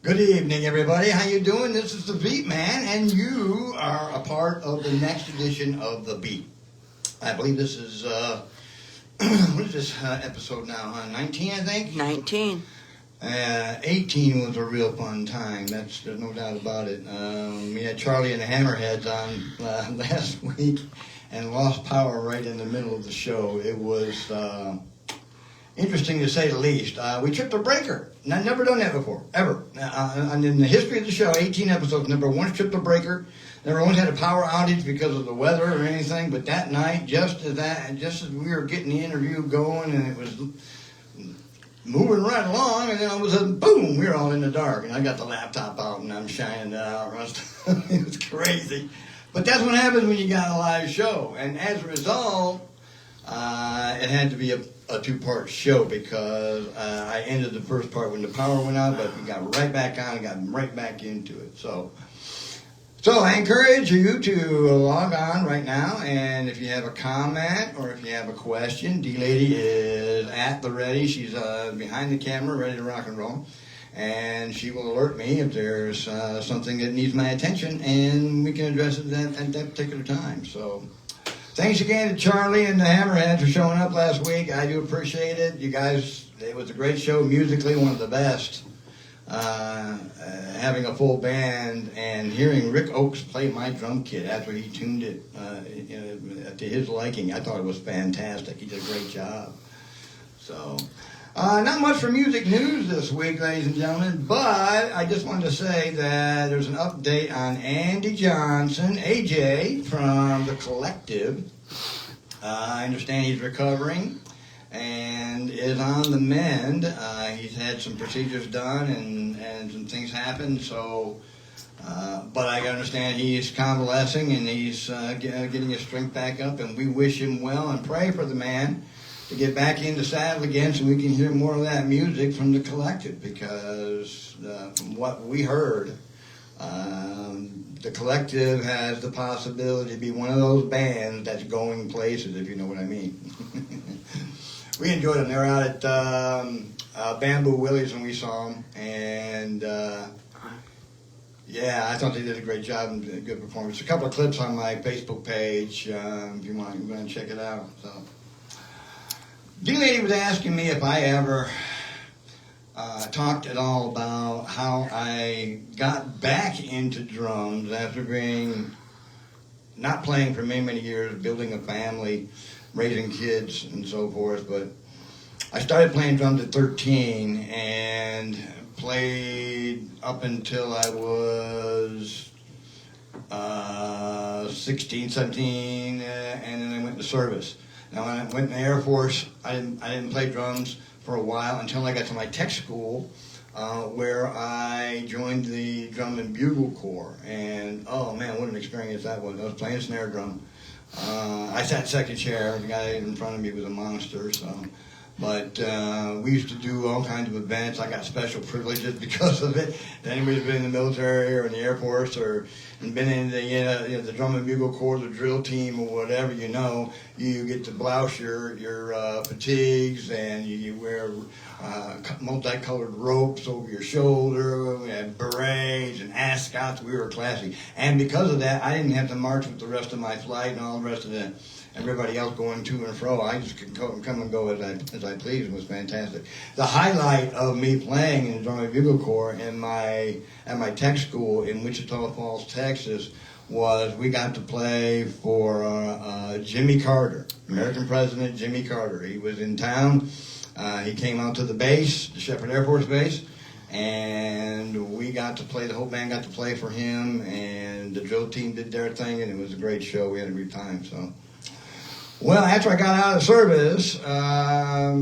Good evening, everybody. How you doing? This is the Beat Man, and you are a part of the next edition of the Beat. I believe this is what is this episode now? 19, I think. 19. 18 was a real fun time. There's no doubt about it. We had Charlie and the Hammerheads on last week, and lost power right in the middle of the show. It was interesting to say the least. We tripped a breaker. And I've never done that before, ever. And in the history of the show, 18 episodes, never once tripped a breaker. Never once had a power outage because of the weather or anything. But that night, just as we were getting the interview going, and it was moving right along, and then all of a sudden, boom, we were all in the dark. And I got the laptop out, and I'm shining it out. It was crazy. But that's what happens when you got a live show. And as a result, it had to be a two-part show because I ended the first part when the power went out, but we got right back on and got right back into it. So I encourage you to log on right now, and if you have a comment or if you have a question, D-Lady is at the ready. She's behind the camera, ready to rock and roll, and she will alert me if there's something that needs my attention, and we can address it at that particular time. So thanks again to Charlie and the Hammerheads for showing up last week. I do appreciate it. You guys, it was a great show, musically one of the best. Having a full band and hearing Rick Oakes play my drum kit after he tuned it to his liking, I thought it was fantastic. He did a great job. So, not much for music news this week, ladies and gentlemen, but I just wanted to say that there's an update on Andy Johnson, AJ, from The Collective. I understand he's recovering and is on the mend. He's had some procedures done and some things happened, so but I understand he's convalescing and he's getting his strength back up, and we wish him well and pray for the man to get back in the saddle again so we can hear more of that music from The Collective, because from what we heard, The Collective has the possibility to be one of those bands that's going places, if you know what I mean. We enjoyed them. They were out at Bamboo Willie's when we saw them, and yeah, I thought they did a great job and a good performance. A couple of clips on my Facebook page if you want to go and check it out. So, D-Lady was asking me if I ever talked at all about how I got back into drums after being not playing for many, many years, building a family, raising kids and so forth. But I started playing drums at 13 and played up until I was 16, 17, and then I went to service. Now, when I went in the Air Force, I didn't play drums for a while until I got to my tech school, where I joined the Drum and Bugle Corps. And, oh, man, what an experience that was. I was playing snare drum. I sat second chair. The guy in front of me was a monster, so. But we used to do all kinds of events. I got special privileges because of it. If anybody's been in the military or in the Air Force or been in the Drum and Bugle Corps, the drill team or whatever, you get to blouse your fatigues, and you wear multicolored ropes over your shoulder. We had berets and ascots. We were classy. And because of that, I didn't have to march with the rest of my flight and all the rest of everybody else going to and fro. I just could come and go as I pleased. It was fantastic. The highlight of me playing in the Drum and Bugle Corps at my tech school in Wichita Falls, Texas, was we got to play for Jimmy Carter, American President Jimmy Carter. He was in town. He came out to the base, the Shepherd Air Force Base, and we got to play, the whole band got to play for him, and the drill team did their thing, and it was a great show. We had a great time, so. Well, after I got out of service, I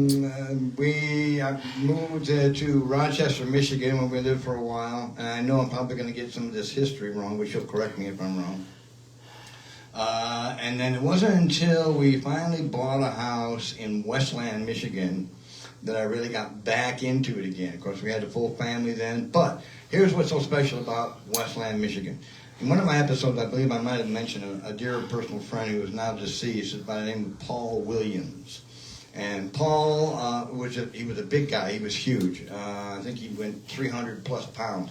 moved to Rochester, Michigan, where we lived for a while. And I know I'm probably going to get some of this history wrong, but she'll correct me if I'm wrong. And then it wasn't until we finally bought a house in Westland, Michigan, that I really got back into it again. Of course, we had a full family then. But here's what's so special about Westland, Michigan. In one of my episodes, I believe I might have mentioned a dear personal friend who is now deceased by the name of Paul Williams. And Paul he was a big guy. He was huge. I think he went 300 plus pounds.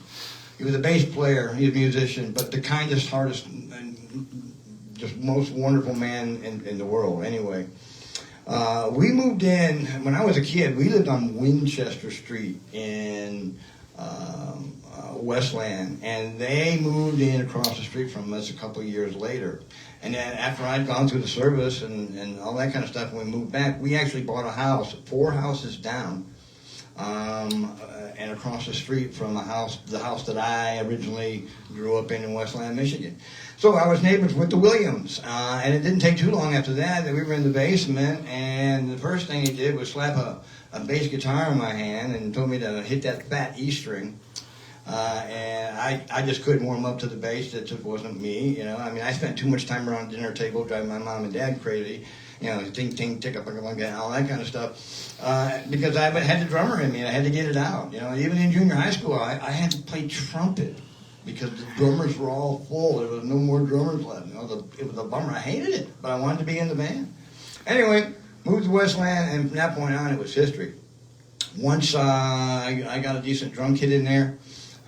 He was a bass player. He was a musician, but the kindest, hardest, and just most wonderful man in the world. Anyway, we moved in when I was a kid. We lived on Winchester Street in Westland, and they moved in across the street from us a couple of years later. And then after I'd gone through the service and all that kind of stuff, when we moved back, we actually bought a house 4 houses down, and across the street from the house that I originally grew up in Westland, Michigan. So I was neighbors with the Williams, and it didn't take too long after that we were in the basement, and the first thing he did was slap a bass guitar in my hand and told me to hit that fat E string. And I just couldn't warm up to the bass. It just wasn't me, you know. I mean, I spent too much time around the dinner table driving my mom and dad crazy, you know, ting, ting, tick up, like that, all that kind of stuff. Because I had the drummer in me, and I had to get it out. You know, even in junior high school, I had to play trumpet because the drummers were all full. There was no more drummers left. You know, it was a bummer. I hated it, but I wanted to be in the band. Anyway, moved to Westland, and from that point on, it was history. Once I got a decent drum kit in there,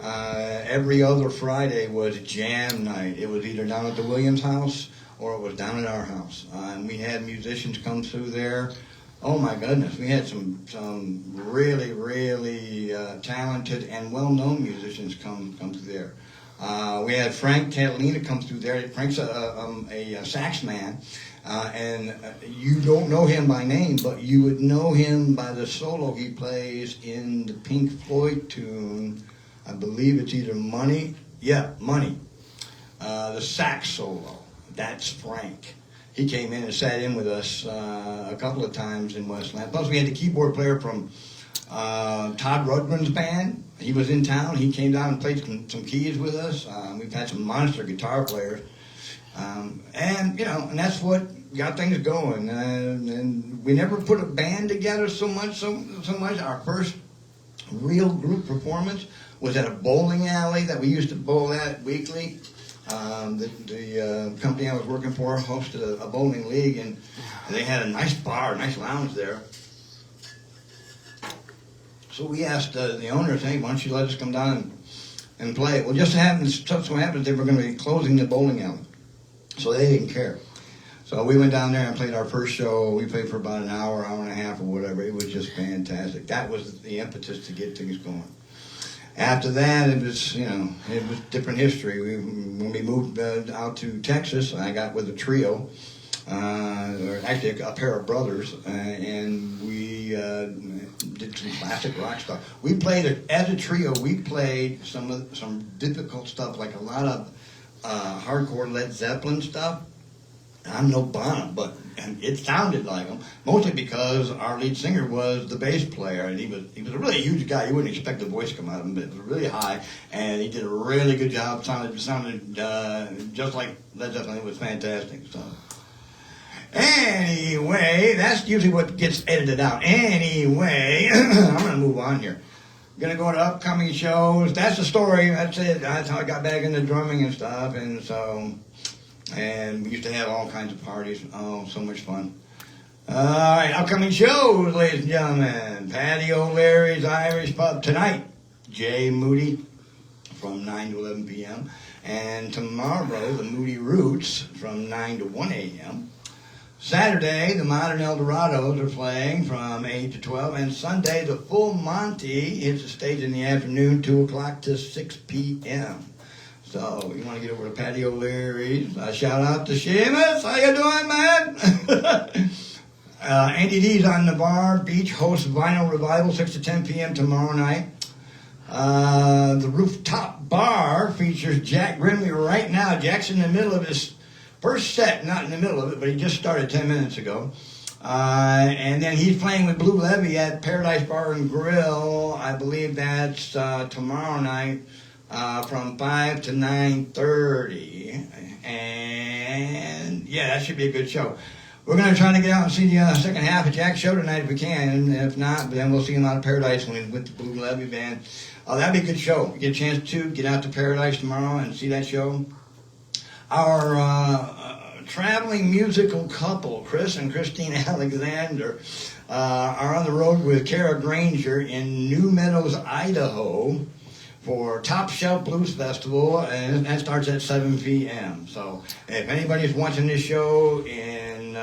every other Friday was jam night. It was either down at the Williams house or it was down at our house. And we had musicians come through there. Oh my goodness, we had some really, really talented and well-known musicians come through there. We had Frank Catalina come through there. Frank's a sax man, and you don't know him by name, but you would know him by the solo he plays in the Pink Floyd tune. I believe it's either Money. Yeah, Money. The sax solo. That's Frank. He came in and sat in with us a couple of times in Westland. Plus, we had the keyboard player from Todd Rudgren's band. He was in town. He came down and played some keys with us. We've had some monster guitar players. And, you know, and that's what got things going. And we never put a band together so much. Our first real group performance was at a bowling alley that we used to bowl at weekly. The company I was working for hosted a bowling league, and they had a nice bar, a nice lounge there. So we asked the owners, hey, why don't you let us come down and play? Well, just so happens they were going to be closing the bowling alley, so they didn't care. So we went down there and played our first show. We played for about an hour and a half or whatever. It was just fantastic. That was the impetus to get things going. After that, it was different history. When we moved out to Texas, I got with a trio, or actually a pair of brothers, and we did some classic rock stuff. We played as a trio. We played some difficult stuff, like a lot of hardcore Led Zeppelin stuff. I'm no Bonham, but it sounded like him, mostly because our lead singer was the bass player, and he was a really huge guy. You wouldn't expect the voice to come out of him, but it was really high, and he did a really good job. Sounded just like Led Zeppelin. It was fantastic. So anyway, that's usually what gets edited out. Anyway, I'm going to move on here. I'm going to go to upcoming shows. That's the story. That's it. That's how I got back into drumming and stuff, and so... And we used to have all kinds of parties. Oh, so much fun. All right, upcoming shows, ladies and gentlemen. Patty O'Leary's Irish Pub tonight. Jay Moody from 9 to 11 p.m. And tomorrow, the Moody Roots from 9 to 1 a.m. Saturday, the Modern Eldorados are playing from 8 to 12. And Sunday, the Full Monty hits the stage in the afternoon, 2 o'clock to 6 p.m. So, you want to get over to Patty O'Leary's. Shout out to Seamus. How you doing, man? Andy D's on the bar. Beach hosts Vinyl Revival, 6 to 10 p.m. tomorrow night. The Rooftop Bar features Jack Grimley right now. Jack's in the middle of his first set. Not in the middle of it, but he just started 10 minutes ago. And then he's playing with Blue Levy at Paradise Bar and Grill. I believe that's tomorrow night. From 5 to 9:30, and yeah, that should be a good show. We're going to try to get out and see the second half of Jack's show tonight if we can, and if not, then we'll see him out of Paradise when he's with the Blue Levy Band. That'd be a good show. You get a chance to get out to Paradise tomorrow and see that show. Our traveling musical couple, Chris and Christine Alexander, are on the road with Kara Granger in New Meadows, Idaho for Top Shelf Blues Festival, and that starts at 7 p.m. So if anybody's watching this show in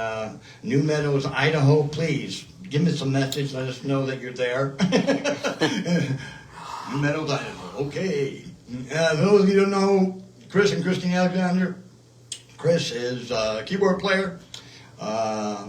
New Meadows, Idaho, please give us a message. Let us know that you're there. New Meadows, Idaho. Okay. For those of you who don't know Chris and Christine Alexander, Chris is a keyboard player.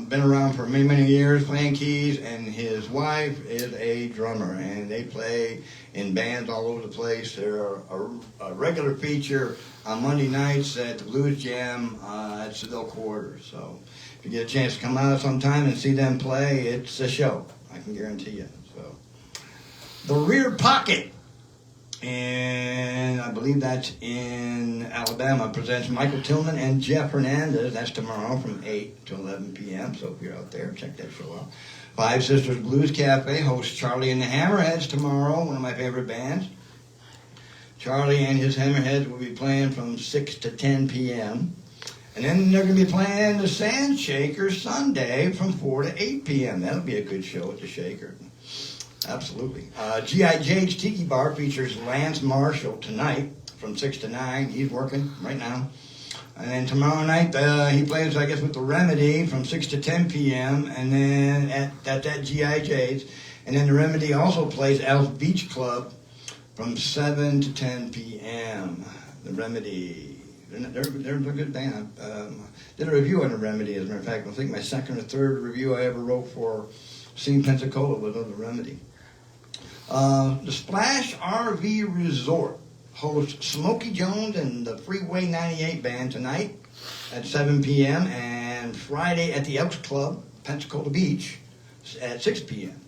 Been around for many, many years playing keys, and his wife is a drummer, and they play in bands all over the place. They're a regular feature on Monday nights at the Blues Jam at Seville Quarters. So if you get a chance to come out sometime and see them play, it's a show, I can guarantee you. So The Rear Pocket, and I believe that's in Alabama, presents Michael Tillman and Jeff Hernandez. That's tomorrow from 8 to 11 p.m. So if you're out there, check that show out. Five Sisters Blues Cafe hosts Charlie and the Hammerheads tomorrow, one of my favorite bands. Charlie and his Hammerheads will be playing from 6 to 10 p.m. And then they're going to be playing the Sand Shaker Sunday from 4 to 8 p.m. That'll be a good show at the Shaker. Absolutely. G.I. Jade's Tiki Bar features Lance Marshall tonight from 6 to 9. He's working right now. And then tomorrow night, he plays, I guess, with the Remedy from 6 to 10 p.m. And then at that G.I. Jade's. And then the Remedy also plays Al's Beach Club from 7 to 10 p.m. The Remedy. They're a good band. Did a review on the Remedy, as a matter of fact. I think my second or third review I ever wrote for Scene Pensacola was on the Remedy. The Splash RV Resort hosts Smokey Jones and the Freeway 98 Band tonight at 7 p.m. and Friday at the Elks Club, Pensacola Beach, at 6 p.m.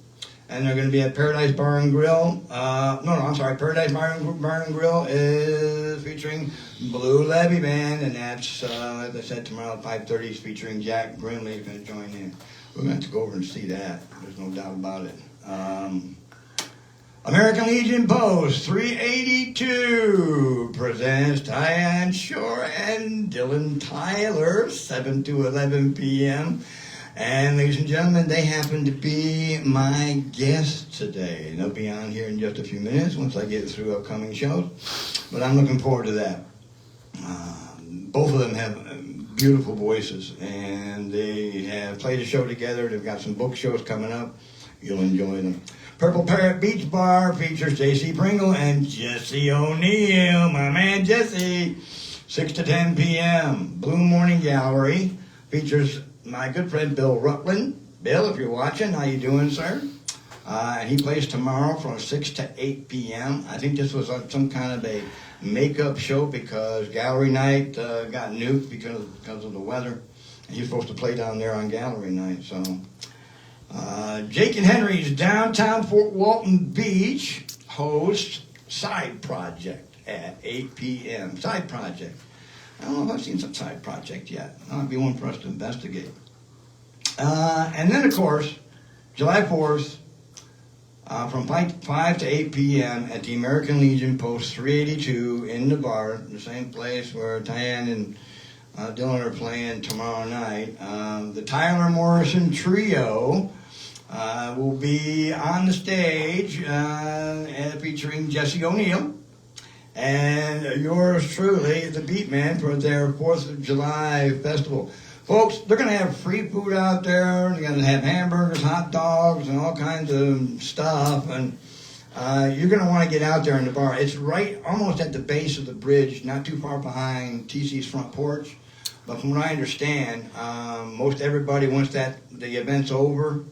And they're going to be at Paradise Bar and Grill. Paradise Bar and Grill is featuring Blue Levy Band, and that's, as I said, tomorrow at 5:30 is featuring Jack Brimley is going to join in. We're going to have to go over and see that. There's no doubt about it. American Legion Post 382 presents Tyan, Schor, and Dylan Tyler, 7 to 11 p.m. And ladies and gentlemen, they happen to be my guests today. They'll be on here in just a few minutes once I get through upcoming shows. But I'm looking forward to that. Both of them have beautiful voices, and they have played a show together. They've got some book shows coming up. You'll enjoy them. Purple Parrot Beach Bar features J.C. Pringle and Jesse O'Neill, my man Jesse, 6 to 10 p.m. Blue Morning Gallery features my good friend Bill Rutland. Bill, if you're watching, how you doing, sir? And he plays tomorrow from 6 to 8 p.m. I think this was some kind of a makeup show because Gallery Night got nuked because of the weather. And he's supposed to play down there on Gallery Night, so... Jake and Henry's downtown Fort Walton Beach hosts Side Project at 8 p.m. Side Project. I don't know if I've seen some Side Project yet. That might be one for us to investigate. And then, of course, July 4th, from 5 to 8 p.m. at the American Legion Post 382 in the bar, the same place where Tyan and Dylan are playing tomorrow night. The Tyler Morrison Trio will be on the stage featuring Jesse O'Neill and yours truly, the Beat Man, for their 4th of July festival. Folks, they're going to have free food out there. They're going to have hamburgers, hot dogs, and all kinds of stuff. And you're going to want to get out there in the bar. It's right almost at the base of the bridge, not too far behind TC's front porch. But from what I understand, most everybody, once the event's over,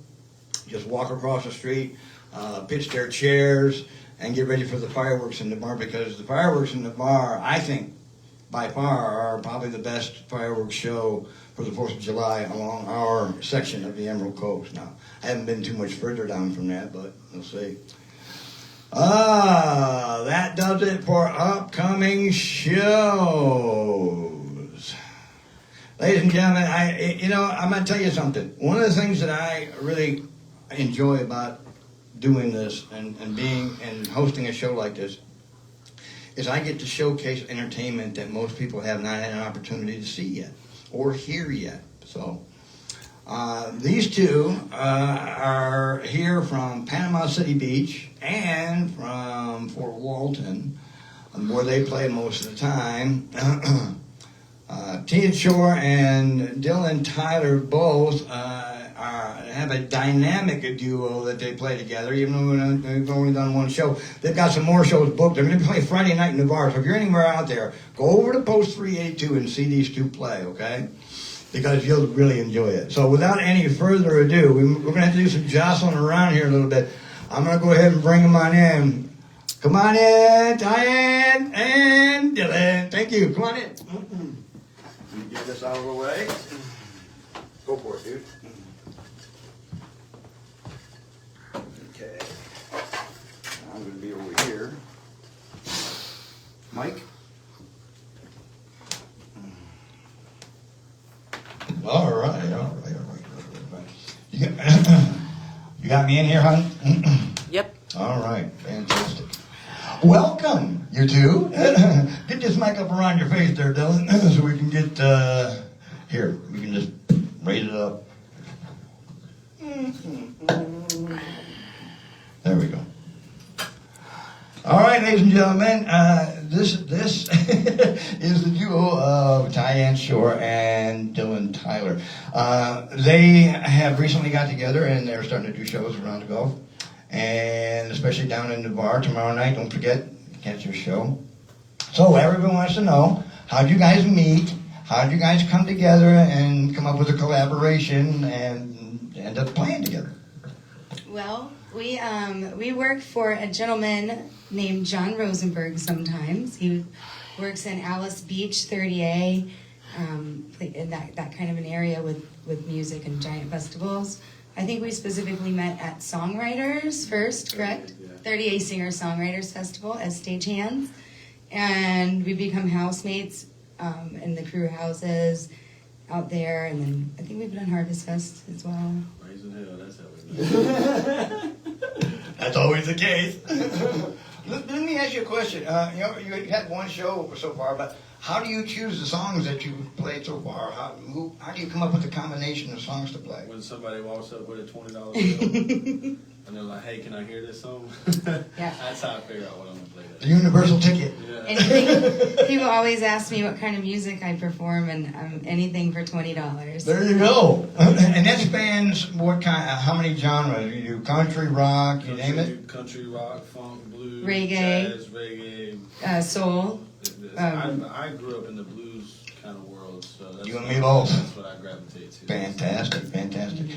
just walk across the street, pitch their chairs, and get ready for the fireworks in the bar, because the fireworks in the bar, I think, by far, are probably the best fireworks show for the 4th of July along our section of the Emerald Coast. Now, I haven't been too much further down from that, but we'll see. That does it for upcoming shows. Ladies and gentlemen, I'm going to tell you something. One of the things that I really enjoy about doing this and being and hosting a show like this is I get to showcase entertainment that most people have not had an opportunity to see yet or hear yet. So These two are here from Panama City Beach and from Fort Walton, where they play most of the time. Tyan Schor and Dylan Tyler both have a dynamic duo that they play together, even though they've only done one show. They've got some more shows booked. They're going to play Friday night in Navarre. So if you're anywhere out there, go over to Post 382 and see these two play, okay? Because you'll really enjoy it. So without any further ado, we're going to have to do some jostling around here a little bit. I'm going to go ahead and bring them on in. Come on in, Tyan and Dylan. Thank you. Come on in. Let me get this out of the way. Go for it, dude. Okay. I'm going to be over here. Mike? All right. You got me in here, hon? Yep. All right, fantastic. Welcome, you two. Get this mic up around your face there, Dylan, so we can get, here, we can just raise it up. There we go. All right, ladies and gentlemen, this is the duo of Tyan Schor and Dylan Tyler. They have recently got together and they're starting to do shows around the Gulf, and especially down in Navarre tomorrow night. Don't forget, catch your show. So everyone wants to know, how'd you guys meet? How'd you guys come together and come up with a collaboration and end up playing together? Well, we work for a gentleman named John Rosenberg sometimes. He works in Alice Beach, 30A, in that kind of an area with music and giant festivals. I think we specifically met at Songwriters first, correct? Yeah. 30A Singer-Songwriters Festival as stagehands. And we become housemates in the crew houses out there. And then I think we've done Harvest Fest as well. Raising hell, that's how we met. That's always the case. Let me ask you a question. You had one show so far, but how do you choose the songs that you've played so far? How do you come up with a combination of songs to play? When somebody walks up with a $20 bill and they're like, "Hey, can I hear this song?" Yeah. That's how I figure out what I'm gonna play. The universal ticket. Yeah. And people always ask me what kind of music I perform, and anything for $20. There you go. And that spans what kind? How many genres? You do country, rock, you name it. Country, rock, funk, blues, Reggae. jazz, reggae, soul. I grew up in the blues kind of world, so that's You and me both. That's what I gravitate to. Fantastic.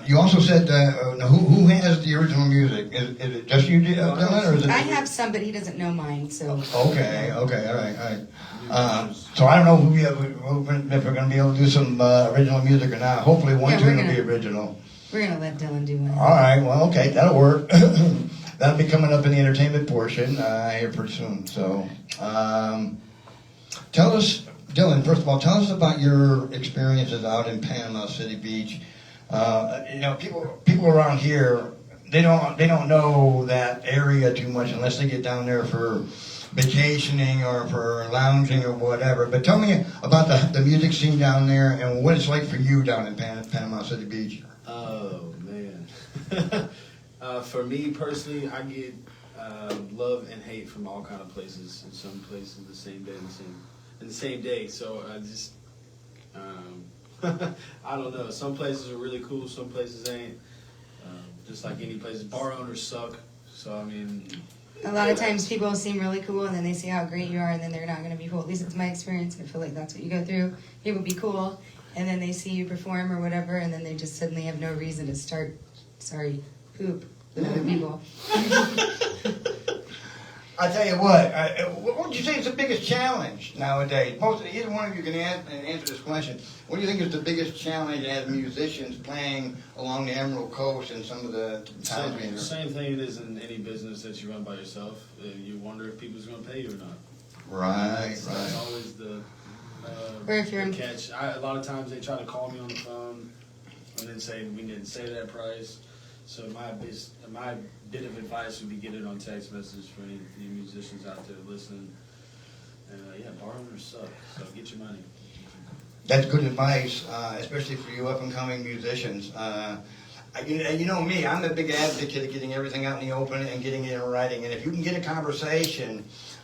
You also said who has the original music? Is it just you, Dylan, or is it? I have some, but he doesn't know mine, so. Okay, all right. So I don't know if we're going to be able to do some original music or not. Hopefully one tune will be original. We're going to let Dylan do one. All right, well, okay, that'll work. That'll be coming up in the entertainment portion here pretty soon. So tell us, Dylan, first of all, tell us about your experiences out in Panama City Beach. People around here, they don't know that area too much unless they get down there for vacationing or for lounging or whatever. But tell me about the music scene down there and what it's like for you down in Panama City Beach. Oh man. For me personally, I get love and hate from all kind of places. In some places, the same day, in the same day. So I just, I don't know. Some places are really cool. Some places ain't. Just like any places, bar owners suck. So I mean, a lot of times people seem really cool, and then they see how great you are, and then they're not going to be cool. At least it's my experience, and I feel like that's what you go through. People be cool, and then they see you perform or whatever, and then they just suddenly have no reason to poop with other people. I tell you what would you say is the biggest challenge nowadays? Either one of you can answer this question. What do you think is the biggest challenge as musicians playing along the Emerald Coast and some of the towns we Same thing it is in any business that you run by yourself. You wonder if people's going to pay you or not. Right. That's always the catch. A lot of times they try to call me on the phone and then say we didn't say that price. So my bit of advice would be get it on text message for any musicians out there listening. And bar owners suck, so get your money. That's good advice, especially for you up-and-coming musicians. You know me, I'm a big advocate of getting everything out in the open and getting it in writing. And if you can get a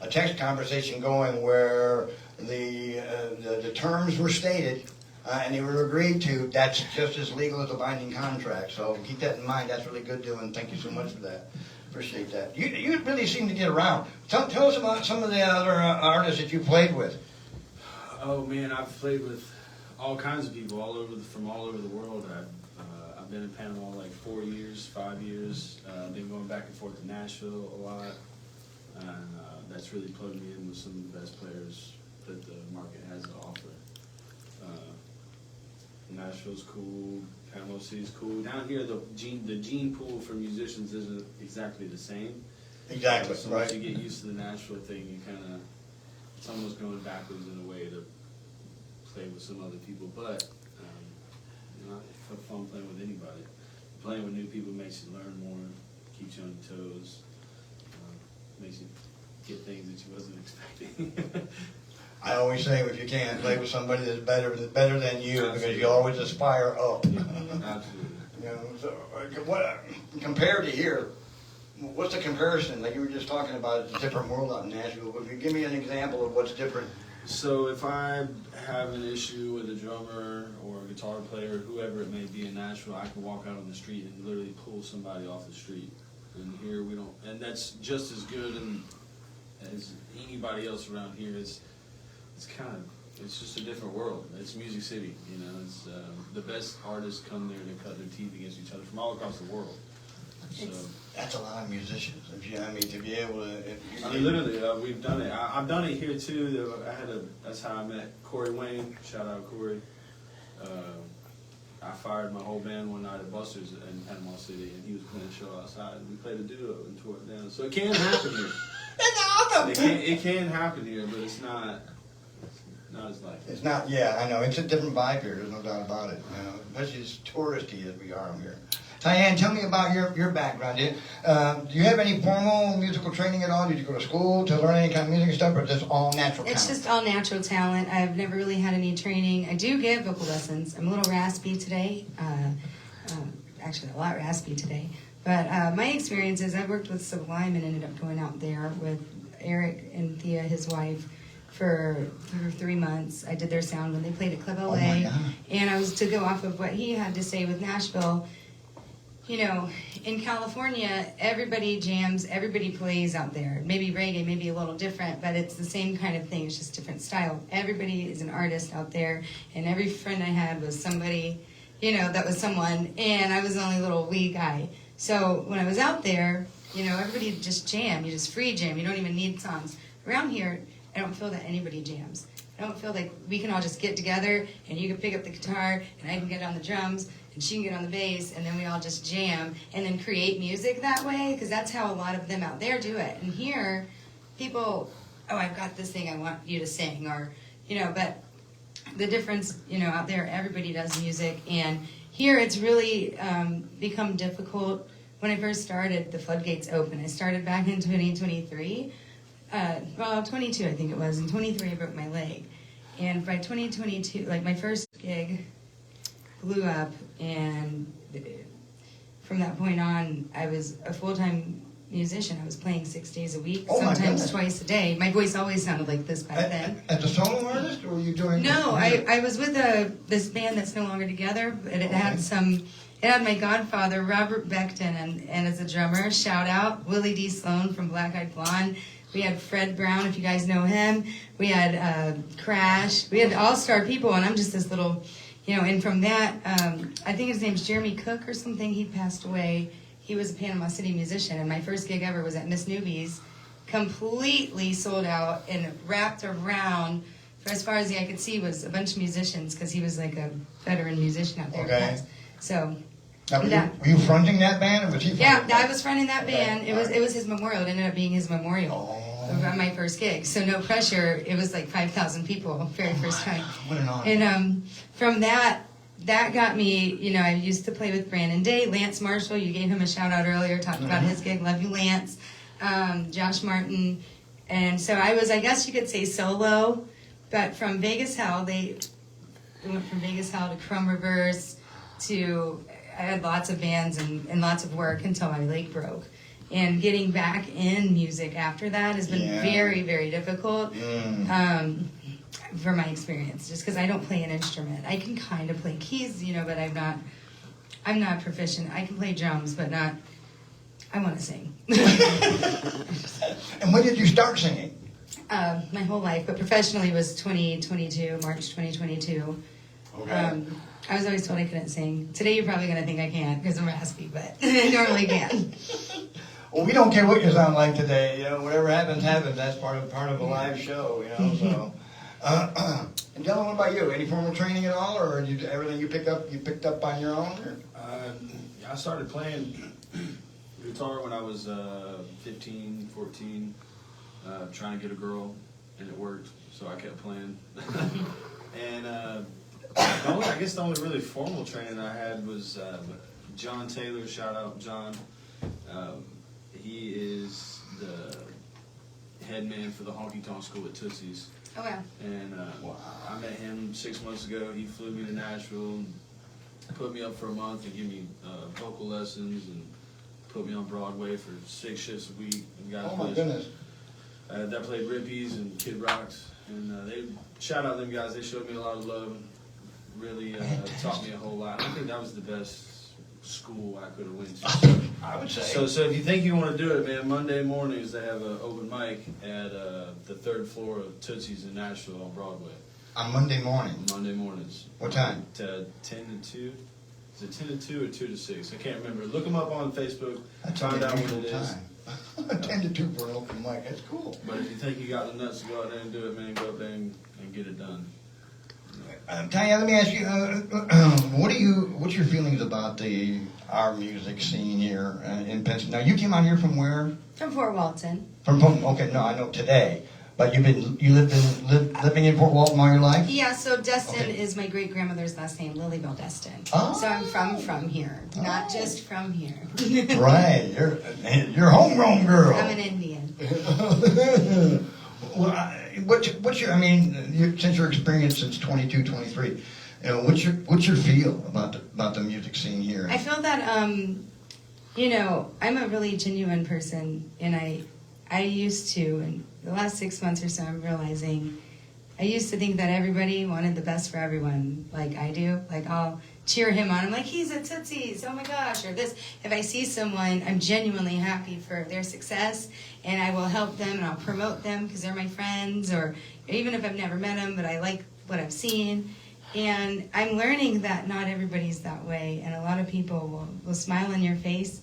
text conversation going where the terms were stated and they were agreed to, that's just as legal as a binding contract. So keep that in mind. That's really good, Dylan. Thank you so much for that. Appreciate that. You really seem to get around. Tell us about some of the other artists that you played with. Oh man, I've played with all kinds of people from all over the world. I've been in Panama like 4 years, 5 years. Been going back and forth to Nashville a lot, and that's really plugged me in with some of the best players that the market has to offer. Nashville's cool, Panama City's cool. Down here, the gene pool for musicians isn't exactly the same. Exactly, So right. once you get used to the Nashville thing, you kind of, it's almost going backwards in a way to play with some other people. But you know, I have fun playing with anybody. Playing with new people makes you learn more, keeps you on your toes, makes you get things that you wasn't expecting. I always say, if you can, play with somebody that's better than you, because you always aspire up. Absolutely. You know, so what compared to here? What's the comparison? Like you were just talking about, it's a different world out in Nashville. If you give me an example of what's different. So if I have an issue with a drummer or a guitar player, whoever it may be in Nashville, I can walk out on the street and literally pull somebody off the street. And here we don't, and that's just as good as anybody else around here. It's just a different world. It's Music City, you know. It's the best artists come there to cut their teeth against each other from all across the world. So That's a lot of musicians. To be able to. Literally, we've done it. I've done it here too. That's how I met Corey Wayne. Shout out Corey. I fired my whole band one night at Buster's in Panama City, and he was playing a show outside, and we played a duo and tore it down. So it can happen here. That's awesome. It can happen here, but it's not as likely. It's not. Yeah, I know. It's a different vibe here. There's no doubt about it. You know, especially as touristy as we are here. Tyan, tell me about your background. Do you have any formal musical training at all? Did you go to school to learn any kind of music stuff, or just all natural talent? It's just all natural talent. I've never really had any training. I do give vocal lessons. I'm a little raspy today. Actually, a lot raspy today. But my experience is I've worked with Sublime and ended up going out there with Eric and Thea, his wife, for 3 months. I did their sound when they played at Club LA. Oh my God. And I was to go off of what he had to say with Nashville. You know, in California, everybody jams, everybody plays out there. Maybe reggae, maybe a little different, but it's the same kind of thing. It's just different style. Everybody is an artist out there, and every friend I had was somebody, you know, that was someone, and I was the only little wee guy. So when I was out there, you know, everybody just jam. You just free jam. You don't even need songs. Around here, I don't feel that anybody jams. I don't feel like we can all just get together, and you can pick up the guitar, and I can get on the drums, and she can get on the bass, and then we all just jam and then create music that way, because that's how a lot of them out there do it. And here, people, oh, I've got this thing I want you to sing, or, you know, but the difference, you know, out there, everybody does music, and here it's really become difficult. When I first started, the floodgates open. I started back in 2023, 22 I think it was. In 23 I broke my leg. And by 2022, like my first gig blew up, and from that point on, I was a full-time musician. I was playing 6 days a week, Oh my sometimes goodness. twice a day. My voice always sounded like this back then. As a solo artist, or were you doing? No, I was with this band that's no longer together, but it had it had my godfather, Robert Beckton, and as a drummer, shout out, Willie D. Sloan from Black Eyed Blonde. We had Fred Brown, if you guys know him. We had Crash. We had all-star people, and I'm just this little, you know, and from that, I think his name's Jeremy Cook or something. He passed away. He was a Panama City musician, and my first gig ever was at Miss Newby's, completely sold out and wrapped around, for as far as the eye could see, was a bunch of musicians, because he was like a veteran musician out there. Okay. So, Now, were you fronting that band, or was he fronting yeah, that? I was fronting that band. It was his memorial. It ended up being his memorial on my first gig. So no pressure. It was like 5,000 people very first time. What an honor. And from that got me, you know, I used to play with Brandon Day, Lance Marshall. You gave him a shout out earlier, talked about his gig. Love you, Lance. Josh Martin. And so I was, I guess you could say, solo. But from Vegas Hell, went from Vegas Hell to Crumb Reverse to, I had lots of bands and lots of work until my leg broke. And getting back in music after that has been very, very difficult for my experience, just because I don't play an instrument. I can kind of play keys, but I'm not proficient. I can play drums, but not, I want to sing. And when did you start singing? My whole life, but professionally was 2022, March 2022. Okay. I was always told I couldn't sing. Today you're probably going to think I can't because I'm raspy, but I normally can. Well, we don't care what you sound like today. Whatever happens, happens. That's part of a live show. So. And Dylan, what about you? Any formal training at all, or everything you picked up on your own? I started playing guitar when I was 15, 14, trying to get a girl, and it worked. So I kept playing. And I guess the only really formal training I had was John Taylor. Shout out John. He is the head man for the honky tonk school at Tootsie's. Oh, wow. And I met him 6 months ago. He flew me to Nashville, put me up for a month and give me vocal lessons and put me on Broadway for 6 shifts a week. And Oh my goodness. That played Rippies and Kid Rocks. And they shout out them guys. They showed me a lot of love. Really taught me a whole lot. I think that was the best school I could have went to. I would say. So if you think you want to do it, man, Monday mornings they have an open mic at the 3rd floor of Tootsie's in Nashville on Broadway. On Monday morning. Monday mornings. What time? 10 to 2. Is it 10 to 2 or 2 to 6? I can't remember. Look them up on Facebook. That's find out what it is. Time. 10 to 2 for an open mic. That's cool. But if you think you got the nuts to go out there and do it, man, go up there and get it done. Tanya, let me ask you, what's your feelings about our music scene here in Pennsylvania? Now, you came out here from where? From Fort Walton. Okay, no, I know today, but you living in Fort Walton all your life? Yeah, so Destin is my great grandmother's last name, Lilybell Destin. Oh. So I'm from here, not just from here. Right, you're a homegrown girl. I'm an Indian. Well, since your experience since 22, 23, what's your feel about the music scene here? I feel that, I'm a really genuine person, and I used to, in the last 6 months or so, I'm realizing, I used to think that everybody wanted the best for everyone, like I do. Like, I'll cheer him on. I'm like, he's at Tootsie's, oh my gosh, or this. If I see someone, I'm genuinely happy for their success, and I will help them, and I'll promote them because they're my friends, or even if I've never met them, but I like what I've seen. And I'm learning that not everybody's that way, and a lot of people will smile in your face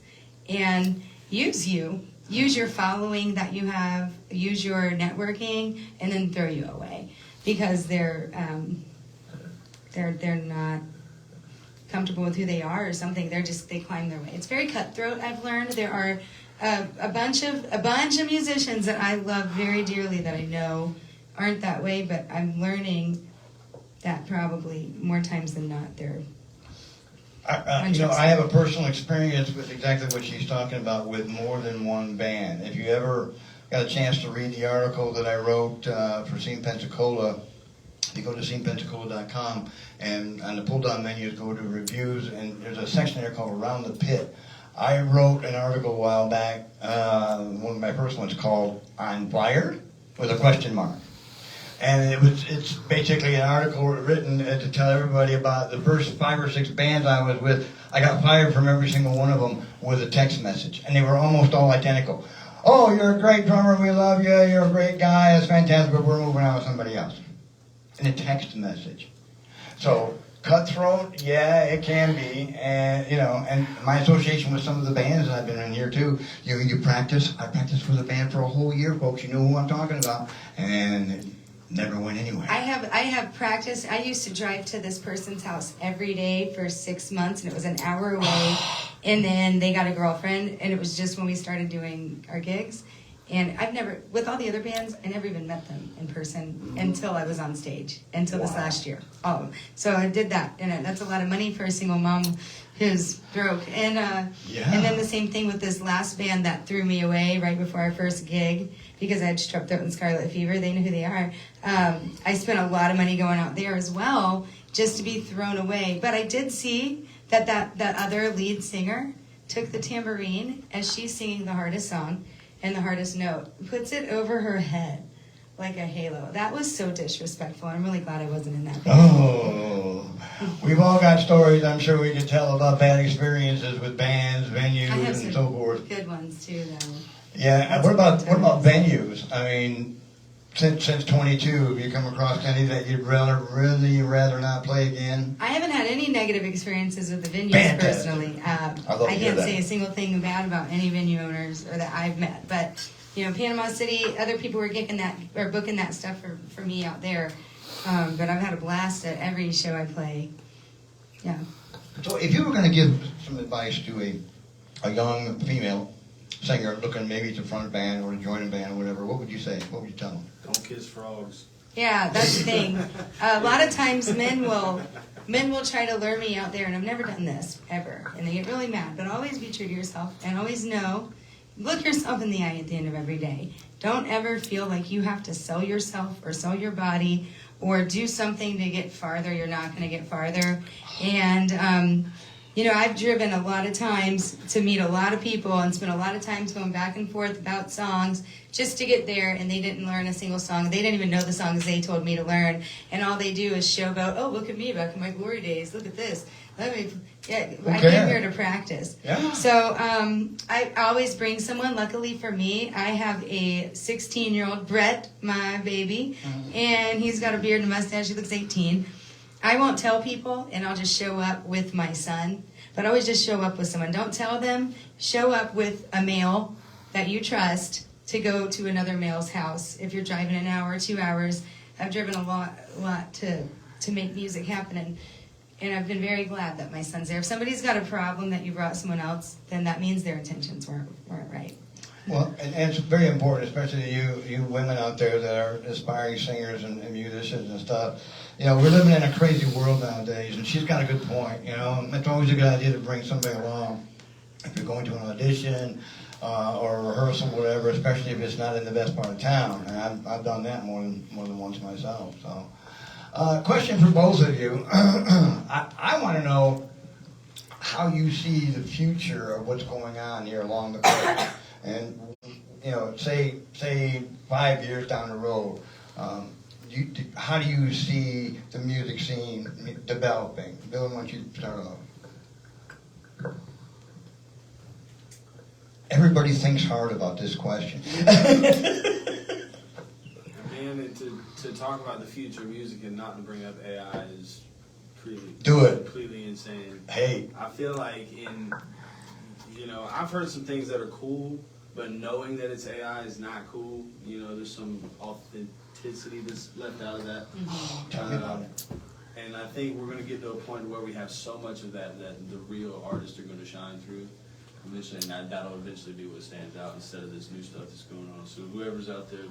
and use you. Use your following that you have, use your networking, and then throw you away because they're not comfortable with who they are or something. They climb their way. It's very cutthroat. I've learned there are a bunch of musicians that I love very dearly that I know aren't that way, but I'm learning that probably more times than not they're. I have a personal experience with exactly what she's talking about with more than one band. If you ever got a chance to read the article that I wrote for Scene Pensacola, you go to scenepensacola.com, and on the pull-down menus, go to reviews, and there's a section there called Around the Pit. I wrote an article a while back, one of my first ones called I'm Fired, with a question mark. And it's basically an article written to tell everybody about the first 5 or 6 bands I was with. I got fired from every single one of them with a text message, and they were almost all identical. Oh, you're a great drummer, we love you, you're a great guy, it's fantastic, but we're moving on with somebody else. In a text message. So, cutthroat, yeah, it can be, and and my association with some of the bands that I've been in here too, you practice. I practiced with a band for a whole year, folks, you know who I'm talking about, and it never went anywhere. I have practiced. I used to drive to this person's house every day for 6 months, and it was an hour away, and then they got a girlfriend, and it was just when we started doing our gigs, And I've never, with all the other bands, I never even met them in person until I was on stage, until this last year. All of them. So I did that, and that's a lot of money for a single mom who's broke. And and then the same thing with this last band that threw me away right before our first gig because I had strep throat and scarlet fever. They know who they are. I spent a lot of money going out there as well just to be thrown away. But I did see that other lead singer took the tambourine as she's singing the hardest song and the hardest note, puts it over her head like a halo. That was so disrespectful. I'm really glad I wasn't in that band. Oh, we've all got stories I'm sure we could tell about bad experiences with bands, venues, I have and some so forth. good ones too, though. Yeah, and what about venues? I mean, since 22, have you come across any that you'd really rather not play again? I haven't had any negative experiences with the venues Fantastic. personally. I'd love to I hear can't that. say a single thing bad about any venue owners or that I've met. But you know, Panama City, other people were booking that stuff for me out there. But I've had a blast at every show I play. Yeah. So if you were going to give some advice to a young female singer looking maybe to front a band or to join a band or whatever, what would you say? What would you tell them? Don't kiss frogs. Yeah, that's the thing. A lot of times men will try to lure me out there, and I've never done this ever, and they get really mad. But always be true to yourself, and always look yourself in the eye at the end of every day. Don't ever feel like you have to sell yourself or sell your body or do something to get farther. You're not going to get farther. And you know, I've driven a lot of times to meet a lot of people and spent a lot of times going back and forth about songs just to get there, and they didn't learn a single song. They didn't even know the songs they told me to learn, and all they do is showboat, oh, look at me back in my glory days, look at this. I came here to practice. Yeah. So I always bring someone. Luckily for me, I have a 16-year-old, Brett, my baby, and he's got a beard and a mustache. He looks 18. I won't tell people, and I'll just show up with my son. But always just show up with someone. Don't tell them. Show up with a male that you trust to go to another male's house. If you're driving an hour, 2 hours, I've driven a lot to make music happen, and I've been very glad that my son's there. If somebody's got a problem that you brought someone else, then that means their intentions weren't right. Well, and it's very important, especially to you women out there that are aspiring singers and musicians and stuff. You know, we're living in a crazy world nowadays, and she's got a good point. You know, it's always a good idea to bring somebody along if you're going to an audition or a rehearsal, whatever, especially if it's not in the best part of town. And I've done that more than once myself. So, question for both of you. I want to know how you see the future of what's going on here along the coast. And, you know, say 5 years down the road, how do you see the music scene developing? Bill, why don't you start off? Everybody thinks hard about this question. Man, to talk about the future of music and not to bring up AI is completely insane. Hey. I feel like I've heard some things that are cool, but knowing that it's AI is not cool. You know, there's some authenticity that's left out of that. Tell me about it. And I think we're going to get to a point where we have so much of that the real artists are going to shine through. Eventually, and that'll eventually be what stands out instead of this new stuff that's going on. So whoever's out there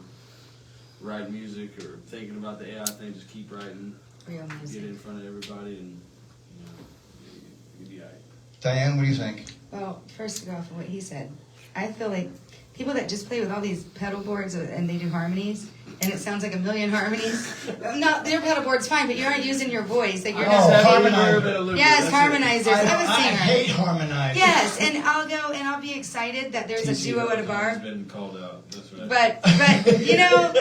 writing music or thinking about the AI thing, just keep writing. Real music. Get in front of everybody, and you'll be all right. Tyan, what do you think? Well, first to go off of what he said, I feel like people that just play with all these pedal boards and they do harmonies, and it sounds like a million harmonies. No, their pedal board's fine, but you aren't using your voice. Like you're not harmonizer. Yes, harmonizers. I'm a singer. I hate harmonizers. Yes, and I'll go and I'll be excited that there's a duo at a bar. Has been called out. That's right. But you know,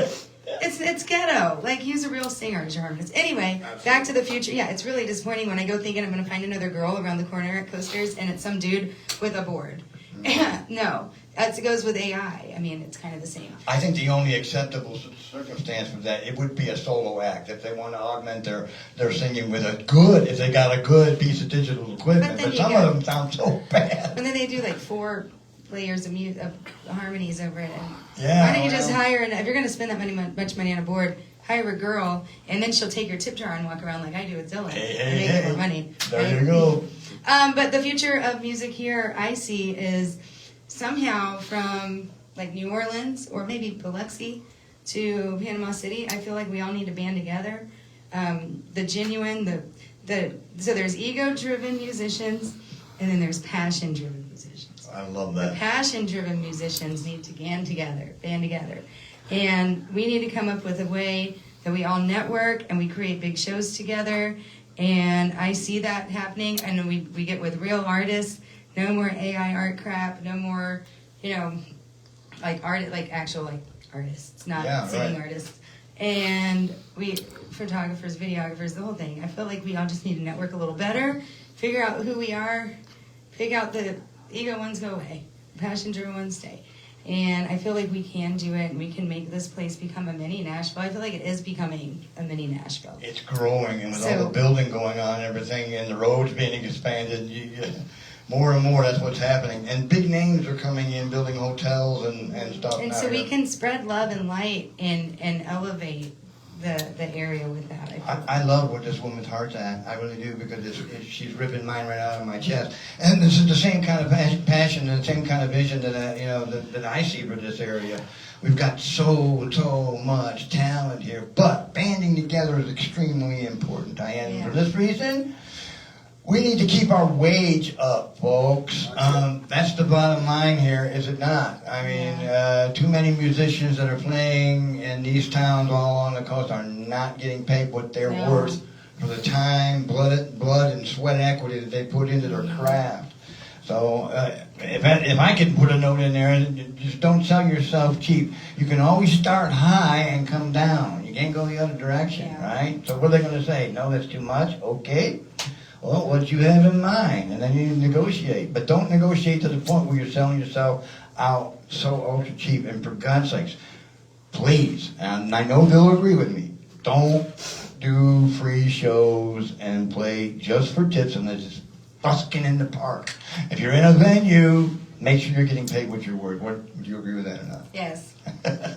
it's ghetto. Like use a real singer as your harmonist. Anyway, Back to the Future. Yeah, it's really disappointing when I go thinking I'm going to find another girl around the corner at Coasters, and it's some dude with a board. No, it goes with AI. I mean, it's kind of the same. I think the only acceptable circumstance for that, it would be a solo act. If they want to augment their singing with if they got a good piece of digital equipment. But some of them sound so bad. And then they do like 4 layers of harmonies over it. And yeah. Why don't you just hire, if you're going to spend that much money on a board, hire a girl, and then she'll take your tip jar and walk around like I do with Dylan and make more money. There you go. But the future of music here, I see, is somehow from like New Orleans or maybe Biloxi to Panama City, I feel like we all need to band together. The genuine, so there's ego-driven musicians, and then there's passion-driven musicians. I love The that. passion-driven musicians need to band together, and we need to come up with a way that we all network and we create big shows together. And I see that happening, and we get with real artists. No more AI art crap. No more, like actual artists, not singing artists. And we photographers, videographers, the whole thing. I feel like we all just need to network a little better, figure out who we are, figure out the ego ones go away, passion-driven ones stay. And I feel like we can do it, and we can make this place become a mini Nashville. I feel like it is becoming a mini Nashville. It's growing, and with all the building going on and everything, and the roads being expanded, more and more that's what's happening. And big names are coming in, building hotels and stuff. And so we can spread love and light and elevate the area with that. I love what this woman's heart's at. I really do, because she's ripping mine right out of my chest. And this is the same kind of passion and the same kind of vision that that I see for this area. We've got so much talent here, but banding together is extremely important, Tyan. Yeah. For this reason, we need to keep our wage up, folks. That's the bottom line here, is it not? I mean, too many musicians that are playing in these towns all on the coast are not getting paid what they're worth for the time, blood, and sweat equity that they put into their craft. So if I could put a note in there, just don't sell yourself cheap. You can always start high and come down. You can't go the other direction, right? So what are they going to say? No, that's too much? Okay. Well, what you have in mind, and then you negotiate. But don't negotiate to the point where you're selling yourself out so ultra cheap. And for God's sakes, please, and I know they'll agree with me, don't do free shows and play just for tips and then just busking in the park. If you're in a venue, make sure you're getting paid what you're worth. Would you agree with that or not? Yes.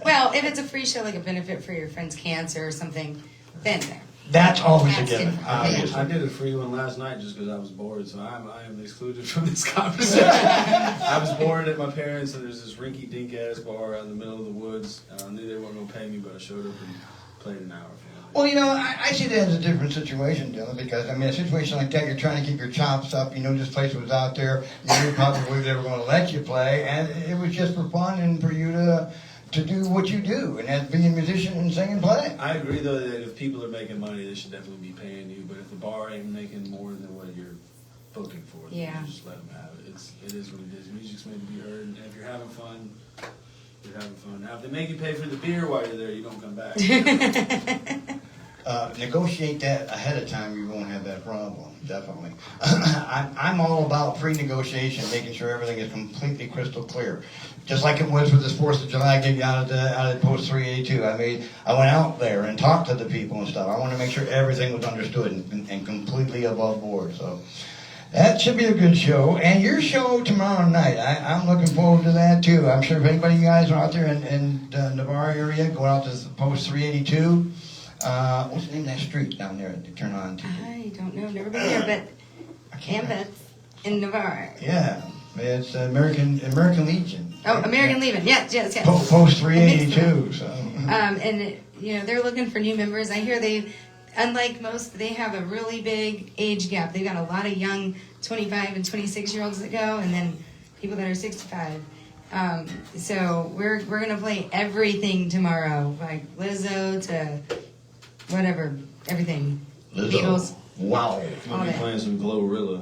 Well, if it's a free show, like a benefit for your friend's cancer or something, then that's always a given, obviously. I did a free one last night just because I was bored, so I am excluded from this conversation. I was bored at my parents', and there's this rinky-dink ass bar out in the middle of the woods. I knew they weren't going to pay me, but I showed up and played an hour for them. Well, I see that as a different situation, Dylan, because, I mean, a situation like that, you're trying to keep your chops up. This place was out there. You knew probably they were going to let you play, and it was just for fun and for you to do what you do, and that's being a musician and sing and play. I agree, though, that if people are making money, they should definitely be paying you. But if the bar ain't making more than what you're booking for, then you just let them have it. It is what it is. Music's made to be heard, and if you're having fun, you're having fun. Now, if they make you pay for the beer while you're there, you don't come back. Negotiate that ahead of time, you won't have that problem, definitely. I'm all about free negotiation, making sure everything is completely crystal clear. Just like it was with this 4th of July gig out at Post 382. I went out there and talked to the people and stuff. I wanted to make sure everything was understood and completely above board. So that should be a good show. And your show tomorrow night, I'm looking forward to that too. I'm sure if anybody of you guys are out there in the Navarre area, go out to Post 382. What's the name of that street down there to turn on to? I don't know. Never been there, but Ambets in Navarre. Yeah, it's American Legion. Oh, American Legion. Yes. Post 382. So. And they're looking for new members. I hear unlike most, they have a really big age gap. They've got a lot of young 25 and 26-year-olds that go, and then people that are 65. So we're gonna play everything tomorrow, like Lizzo to whatever, everything. Lizzo. Beatles. Wow. We'll be playing some Glorilla.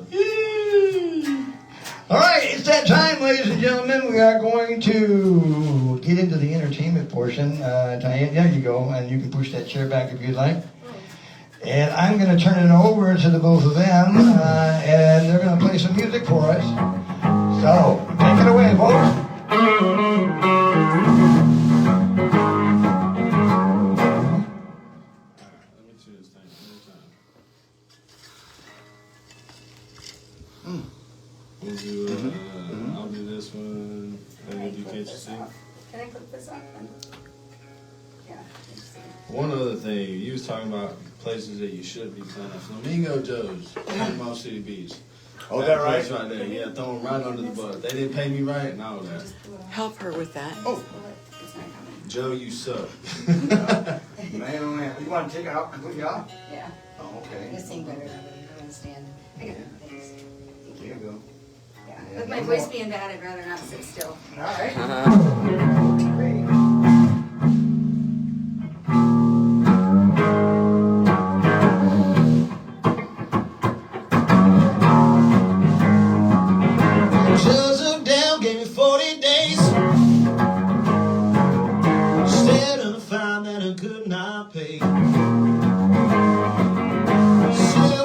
All right, it's that time, ladies and gentlemen. We are going to get into the entertainment portion. Tyan, there you go, and you can push that chair back if you'd like. And I'm going to turn it over to the both of them, and they're going to play some music for us. So, take it away, folks. We'll do, I'll do this one, and we'll do Can't You See? Can I click this on? Yeah. One other thing, you was talking about places that you should be playing at. Flamingo Joe's, Panama City Beach. Oh, is that right? That's right there. Yeah, throw them right under the bus. They didn't pay me right and all that. Help her with that. Oh, It's not coming. Joe, you suck. man, oh man. You want to take it out completely off? Yeah. Oh, okay. This thing better. I'm gonna stand. I got it. Thanks. There you go. Yeah. Yeah, With my no voice more. being bad, I'd rather not sit still. All right. Great. Judge looked down, gave me 40 days. Instead of a fine that I could not pay. Said,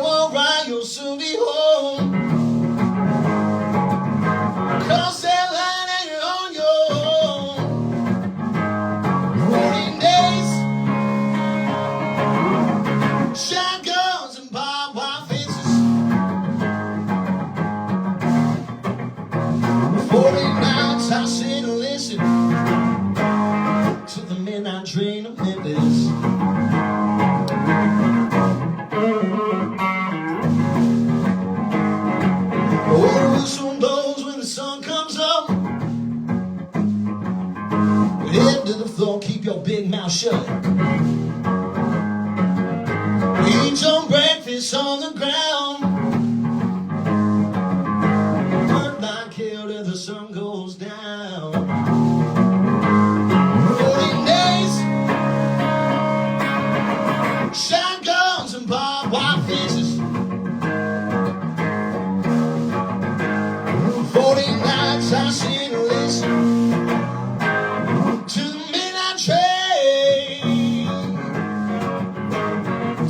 well, right, you'll soon be home. Cross that line and you're on your own. 14 days. Shotguns and barbed wire fences. 40 nights I sit and listen to the midnight train of Memphis. Oh, the whistle blows when the sun comes up. Head to the floor, keep your big mouth shut. Eat your breakfast on the ground. Burn like hell till the sun goes down. 14 days. Shotguns and barbed wire fences. 40 nights I sit and listen to the midnight train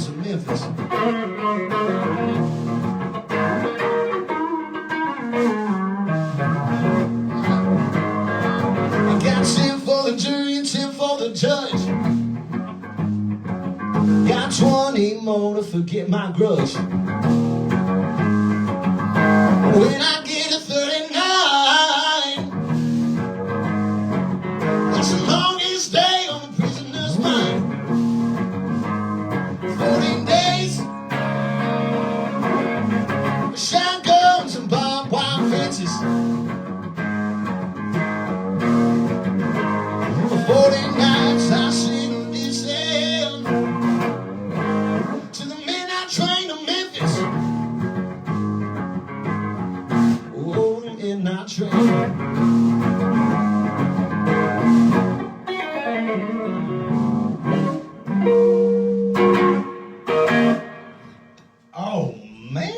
to Memphis. I got 10 for the jury and 10 for the judge. Got 20 more to forget my grudge. When I get to 39, that's the longest day on the prisoner's mind. 14 days, shotguns and barbed wire fences. 40 nights I sit and listen to the midnight train to Memphis. Oh, the midnight train. Oh man,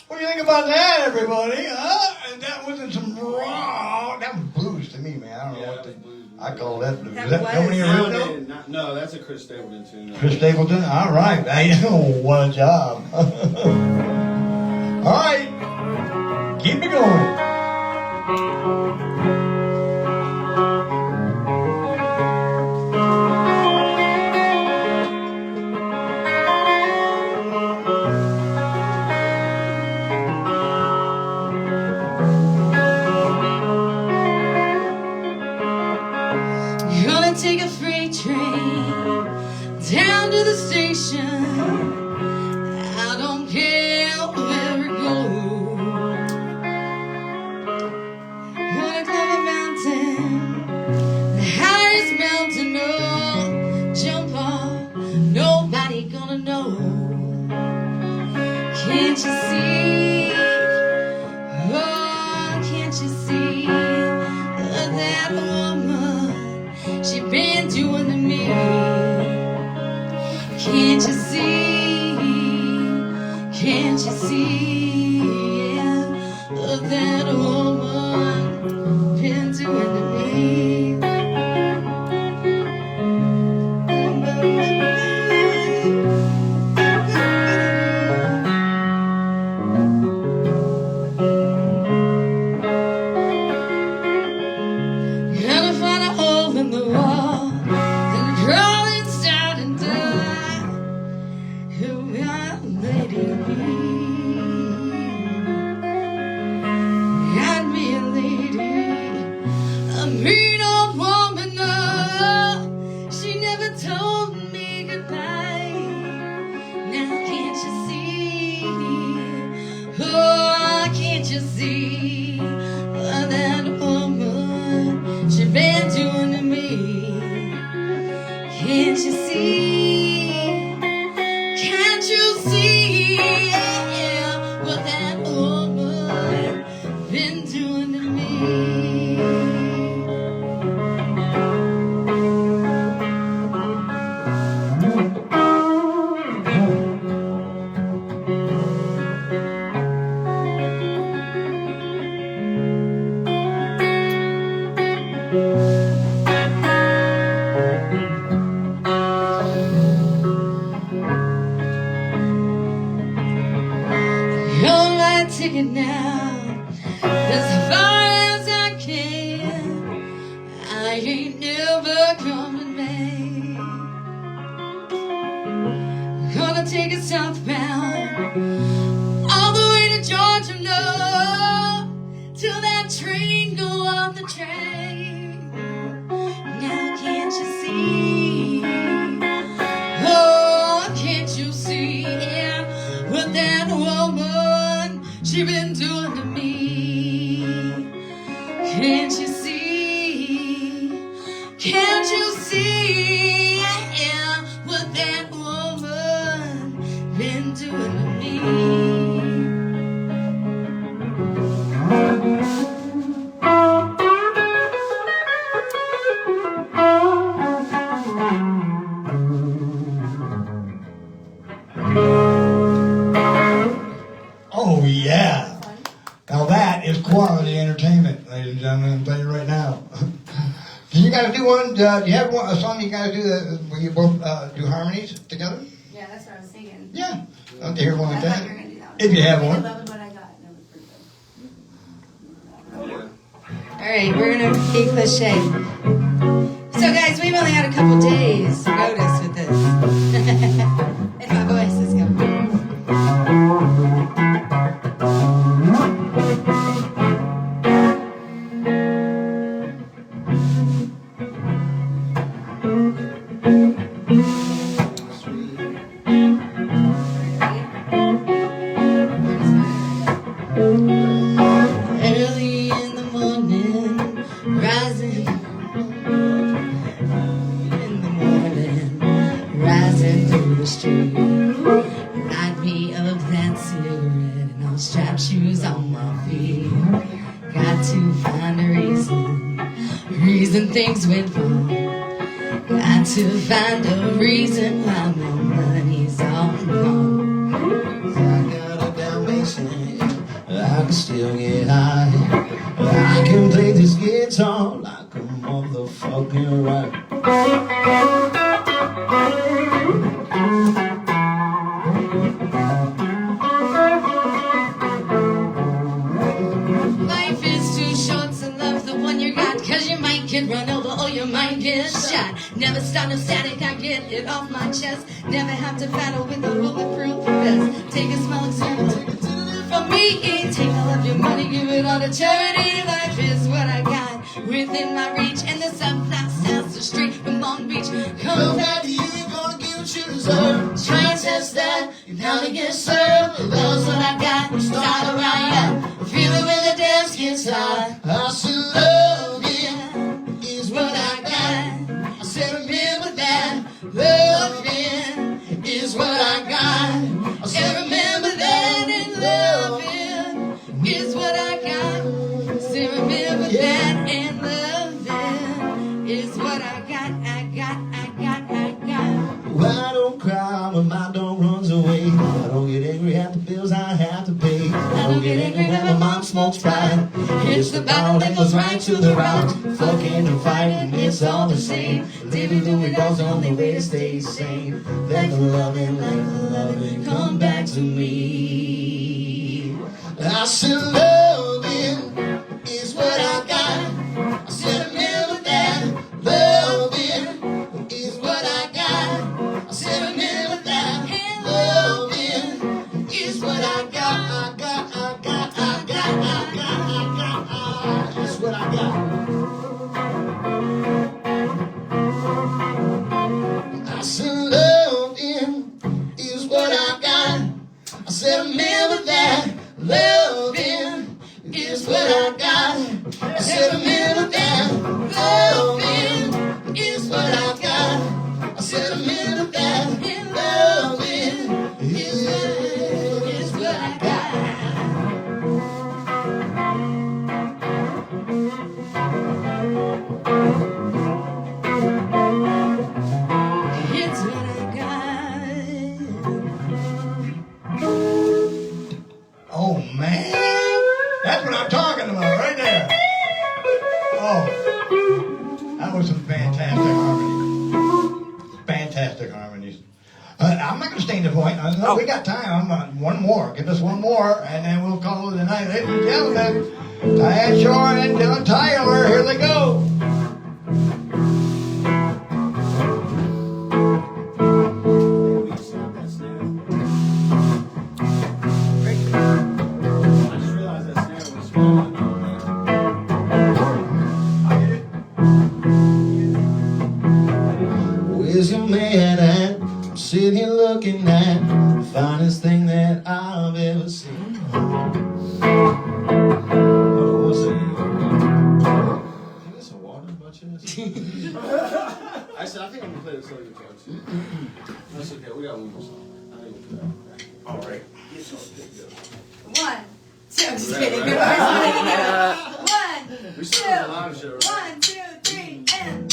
what do you think about that, everybody? Huh? And that wasn't some raw. That was blues to me, man. I don't know what that was the, blues. I call that blues. That Is that was. nobody No, ever know? no, that's a Chris Stapleton tune. Chris Stapleton. All right, hey, what a job. All right, keep it going. Gonna take a freight train down to the station. I don't care where it goes. Gonna climb a mountain, the highest mountain, oh, jump off, nobody gonna know. Can't you see? Oh, can't you see that woman? She been doing to me. Can't you see? Can't you see? That woman been doing to me. Gotta find a hole in the wall and crawl inside and die. Who got lady be? Got me in Can't you see? Can't you see what that woman been doing to me? Hold my ticket now, as far as I can. I ain't never coming back. Gonna take it southbound, all the way to Georgia, no, till that train go off the track. Now can't you see? Oh, can't you see what that woman she been doing to me? Can't you see? Can't you see what that woman been doing to me? Oh, yeah. Now that is quality entertainment, ladies and gentlemen. I'm telling you right now. Do you guys do one? Do you have a song you guys do where you both do harmonies together? Yeah, that's what I was singing. Yeah. I'd like to hear one like I thought that. you were gonna do that one. If you have I one. love what I got. That was pretty good. All right, we're gonna be cliche. So, guys, we've only had a couple days notice with this, and my voice is going. Early in the morning, rising in the morning, rising through the street. Light me up that cigarette and I'll strap shoes on my feet. Got to find a reason things went wrong. Got to find a reason why my money's all gone. I got a Dalmatian, I can still get high. I can play this guitar like a motherfucking rock. Life is too short to love the one you got, 'cause you might get run over or you might get shot. Never start no static, I get it off my chest. Never have to battle with a bulletproof vest. Take a small example from me. Take all of your money, give it all to charity. Life is what I got within my reach, and the subclass down the street from Long Beach. Come back, you ain't gonna get what you deserve. try and test that, you're bound to get served. Love's what I got, start a riot. Feel it when the dance gets hot. I said love Is what I got. I said remember that. Loving is what I got. I said remember that, and loving is what I got. I said remember that, and loving is what I got. I got. Well, I don't cry when my dog runs away. I don't get angry at the bills I have to pay. I don't get angry when my mom smokes pride. It's the bottle that goes right to the rock. Fucking and fighting, it's all the same. David Louis Ball's the only way to stay sane. Let the loving come back to me. I said loving is what I got. I said remember that. Loving is what I got. I said remember that. Loving is what I got. That's what I got. I said loving is what I got. I said remember that. Loving is what I got. I said remember that. Loving is what I got. I I'm not going to stay the point. We got time. One more. Give us one more, and then we'll call it a night. Ladies and gentlemen, Tyan, Schor, and Dylan Tyler. Here they go. Where's your man at? I'm sitting here looking at the finest thing that I've ever seen. What's that? Can I get some water by chance? I said, I think I'm gonna play the solo guitar too. That's okay, we got one more song. I think we'll play that. All right. One, two, I'm just kidding. Right. One, We still have a live show, right? 1, 2, 3, and.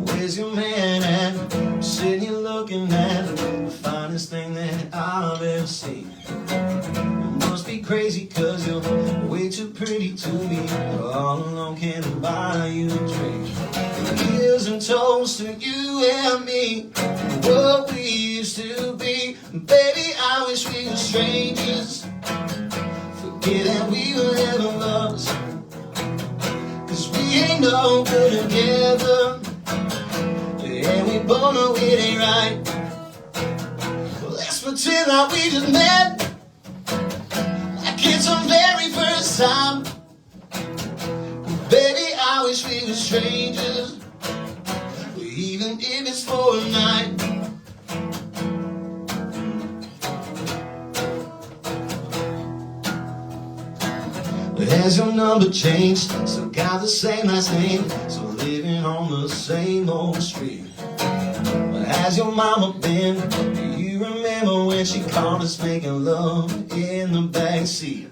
Where's your man at? I'm sitting here looking at the finest thing that I've ever seen. You must be crazy cause you're way too pretty to be all alone, can't buy you a drink. Here's a toast to you and me, what we used to be. Baby, I wish we were strangers. Forget that we were ever lovers, cause we ain't no good together. And we both know it ain't right. Well, let's pretend like we just met, like it's our very first time. Baby, I wish we were strangers, even if it's for a night. But has your number changed? Still got the same last name, so living on the same old street. But has your mama been? Do you remember when she caught us making love in the backseat?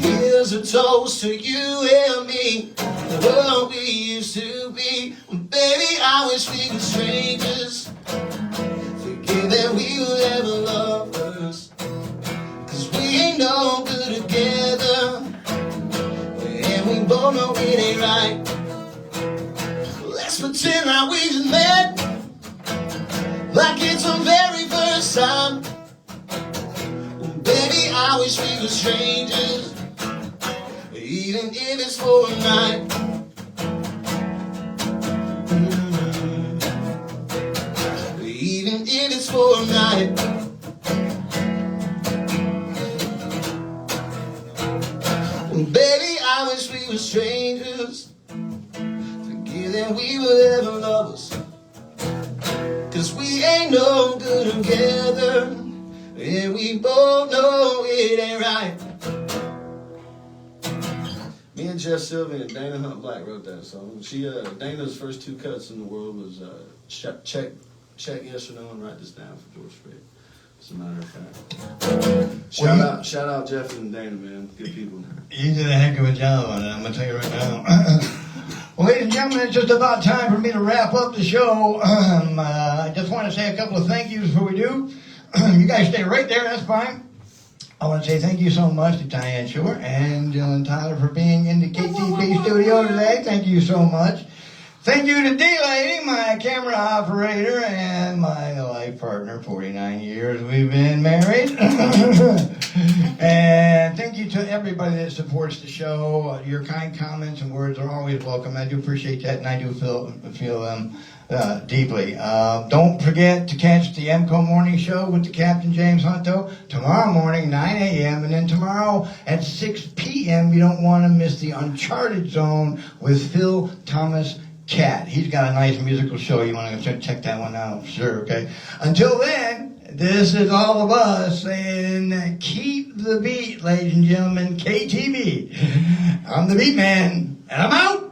Here's a toast to you and me, what we used to be. Baby, I wish we were strangers. Forget that we were ever lovers, cause we ain't no good together. And we both know it ain't right. Let's pretend like we just met, like it's our very first time. Baby, I wish we were strangers, even if it's for a night. Even if it's for a night. Baby, I wish we were strangers. Forget that we were ever lovers, cause we ain't no good together. And we both know it ain't right. Me and Jeff Sylvan and Dana Hunt Black wrote that song. Dana's first two cuts in the world was check yes or no and write this down for George Strait. As a matter of fact. Shout out Jeff and Dana, man. Good people. You did a heck of a job on it, I'm going to tell you right now. Well, ladies and gentlemen, it's just about time for me to wrap up the show. I just want to say a couple of thank yous before we do. You guys stay right there, that's fine. I want to say thank you so much to Tyan, Schor and Dylan Tyler for being in the KTP studio today. Thank you so much. Thank you to D-Lady, my camera operator, and my life partner, 49 years we've been married. And thank you to everybody that supports the show. Your kind comments and words are always welcome. I do appreciate that, and I do feel them deeply. Don't forget to catch the MCO Morning Show with the Captain James Hunto tomorrow morning, 9 a.m., and then tomorrow at 6 p.m. You don't want to miss the Uncharted Zone with Phil Thomas Cat. He's got a nice musical show. You want to check that one out? Sure, okay. Until then, this is all of us saying, keep the beat, ladies and gentlemen. KTV. I'm the Beat Man, and I'm out.